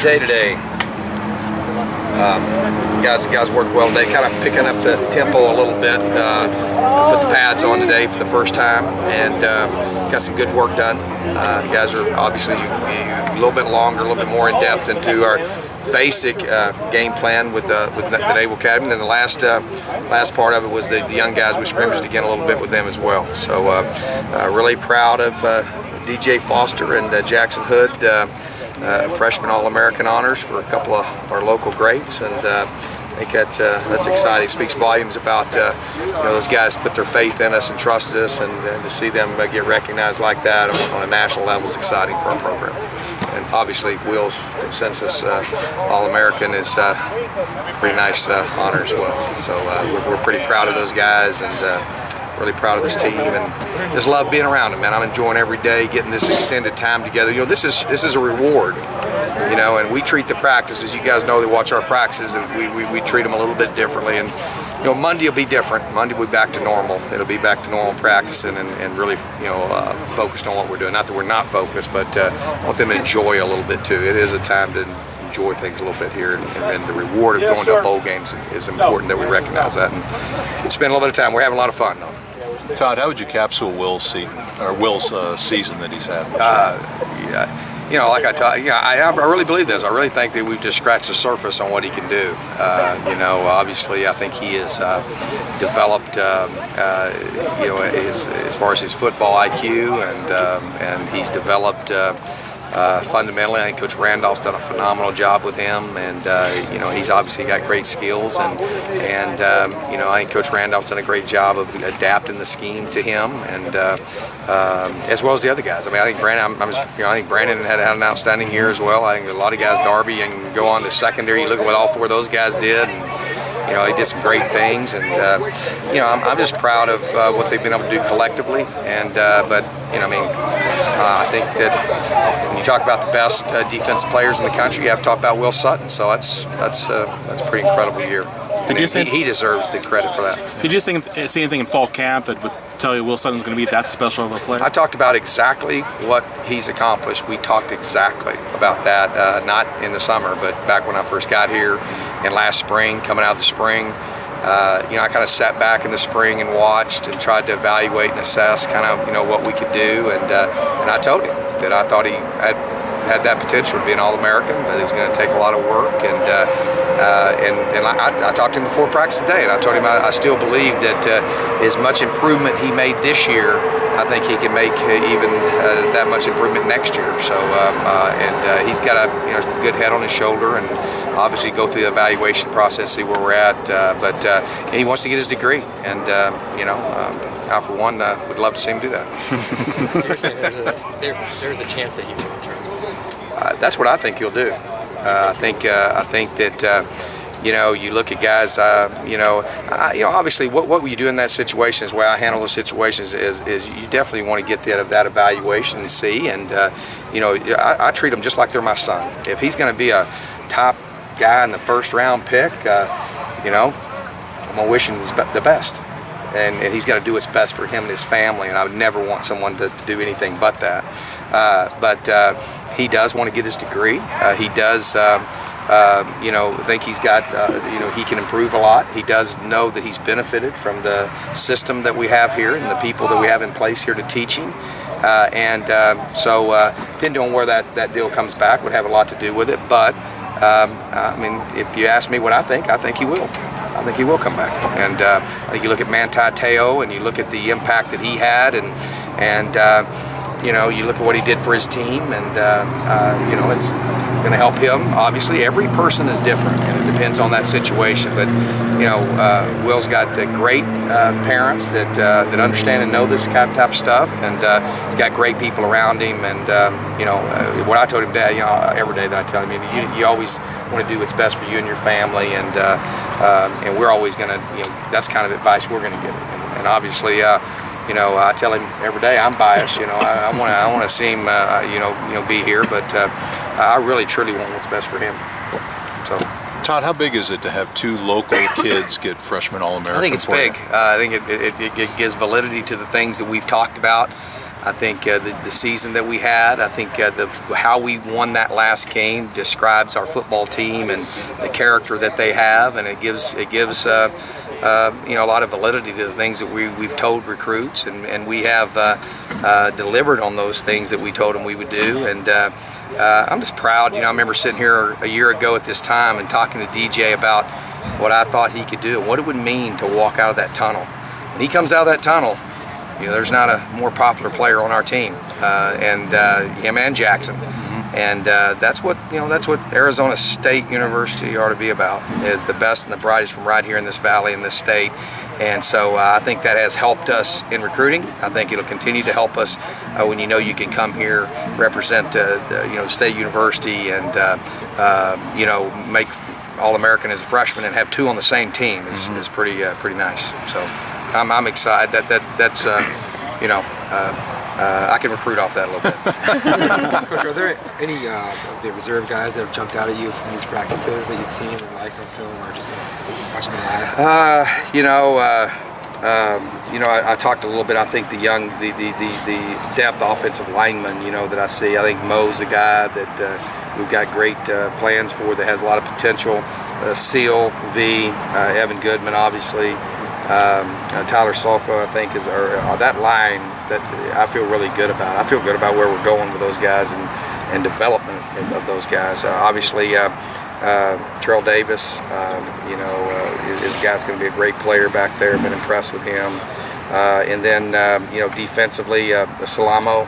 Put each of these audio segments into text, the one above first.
day today. Guys worked well today, kind of picking up the tempo a little bit. Put the pads on today for the first time, and got some good work done. The guys are obviously a little bit longer, a little bit more in depth into our basic game plan with the Naval Academy. And then the last part of it was the young guys. We scrimmaged again a little bit with them as well. So really proud of DJ Foster and Jackson Hood, freshman All-American honors for a couple of our local greats, and I think that's exciting. It speaks volumes about those guys put their faith in us and trusted us, and to see them get recognized like that on a national level is exciting for our program. And obviously, Will's consensus All-American is a pretty nice honor as well. So we're pretty proud of those guys, and really proud of this team, and just love being around them, man. I'm enjoying every day, getting this extended time together. This is a reward, and we treat the practices. You guys know that watch our practices, and we treat them a little bit differently. And Monday will be different. Monday will be back to normal. It'll be back to normal practicing and really focused on what we're doing. Not that we're not focused, but I want them to enjoy a little bit too. It is a time to enjoy things a little bit here, and the reward of going to bowl games is important that we recognize that and spend a little bit of time. We're having a lot of fun though. Todd, how would you capsule Will's season that he's had? Like I really believe this. I really think that we've just scratched the surface on what he can do. Obviously, I think he has developed, as far as his football IQ, and he's developed. Fundamentally, I think Coach Randolph's done a phenomenal job with him, and he's obviously got great skills, and I think Coach Randolph's done a great job of adapting the scheme to him, and as well as the other guys. I think Brandon. I think Brandon had an outstanding year as well. I think a lot of guys, Darby, and go on to secondary. You look at what all four of those guys did. And, he did some great things, and I'm just proud of what they've been able to do collectively. And I think that when you talk about the best defensive players in the country, you have to talk about Will Sutton. So that's a pretty incredible year. He deserves the credit for that. Did you see anything in fall camp that would tell you Will Sutton's going to be that special of a player? I talked about exactly what he's accomplished. We talked exactly about that, not in the summer, but back when I first got here and last spring, coming out of the spring. I kind of sat back in the spring and watched and tried to evaluate and assess kind of what we could do, and I told him that I thought he had that potential to be an All-American, but it was going to take a lot of work, and I talked to him before practice today, and I told him I still believe that as much improvement he made this year, I think he can make even that much improvement next year. So he's got a good head on his shoulder, and obviously go through the evaluation process, see where we're at. But he wants to get his degree, and I for one would love to see him do that. You're saying there's a chance that he will return. That's what I think he'll do. I think that you look at guys. Obviously, what you do in that situation is the way I handle those situations is you definitely want to get that evaluation and see. And I treat them just like they're my son. If he's going to be a top guy in the first round pick, I'm gonna wish him the best. And he's got to do what's best for him and his family, and I would never want someone to do anything but that. But he does want to get his degree. He does, think he's got, he can improve a lot. He does know that he's benefited from the system that we have here and the people that we have in place here to teach him. So depending on where that deal comes back would have a lot to do with it. But if you ask me what I think he will. I think he will come back, and I think you look at Manti Te'o, and you look at the impact that he had, and you look at what he did for his team, and it's going to help him. Obviously, every person is different, and it depends on that situation. But Will's got great parents that understand and know this type of stuff, and he's got great people around him. And what I told him, Dad, every day that I tell him, you always want to do what's best for you and your family, and we're always going to, that's kind of advice we're going to give him. And obviously, I tell him every day I'm biased. I want to see him, be here, but I really truly want what's best for him. So, Todd, how big is it to have two local kids get freshman All-American? I think it's big. I think it gives validity to the things that we've talked about. I think the season that we had, I think how we won that last game describes our football team and the character that they have, and it gives a lot of validity to the things that we've told recruits, and we have delivered on those things that we told them we would do. And I'm just proud. I remember sitting here a year ago at this time and talking to DJ about what I thought he could do and what it would mean to walk out of that tunnel. When he comes out of that tunnel, there's not a more popular player on our team, and him and Jackson, and that's what Arizona State University ought to be about, is the best and the brightest from right here in this valley, in this state. And so I think that has helped us in recruiting. I think it'll continue to help us when you can come here, represent State University, and make All-American as a freshman and have two on the same team is pretty nice. So I'm excited. That's I can recruit off that a little bit. Coach, are there any of the reserve guys that have jumped out at you from these practices that you've seen and liked on film, or just watching them live? I talked a little bit. I think the depth offensive lineman, that I see. I think Mo's a guy that we've got great plans for, that has a lot of potential. Seal, V, Evan Goodman, obviously. Tyler Salka, I think, is that line that I feel really good about. I feel good about where we're going with those guys and development of those guys. Obviously, Terrell Davis, is a guy that's going to be a great player back there. Been impressed with him. And then, defensively, Salamo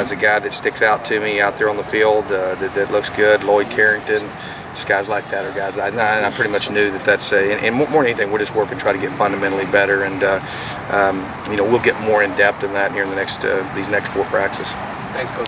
is a guy that sticks out to me out there on the field that looks good. Lloyd Carrington. Just guys like that are guys I pretty much knew that's and more than anything, we're just working to try to get fundamentally better, and we'll get more in depth in that here in the next these next 4 practices. Thanks, Coach.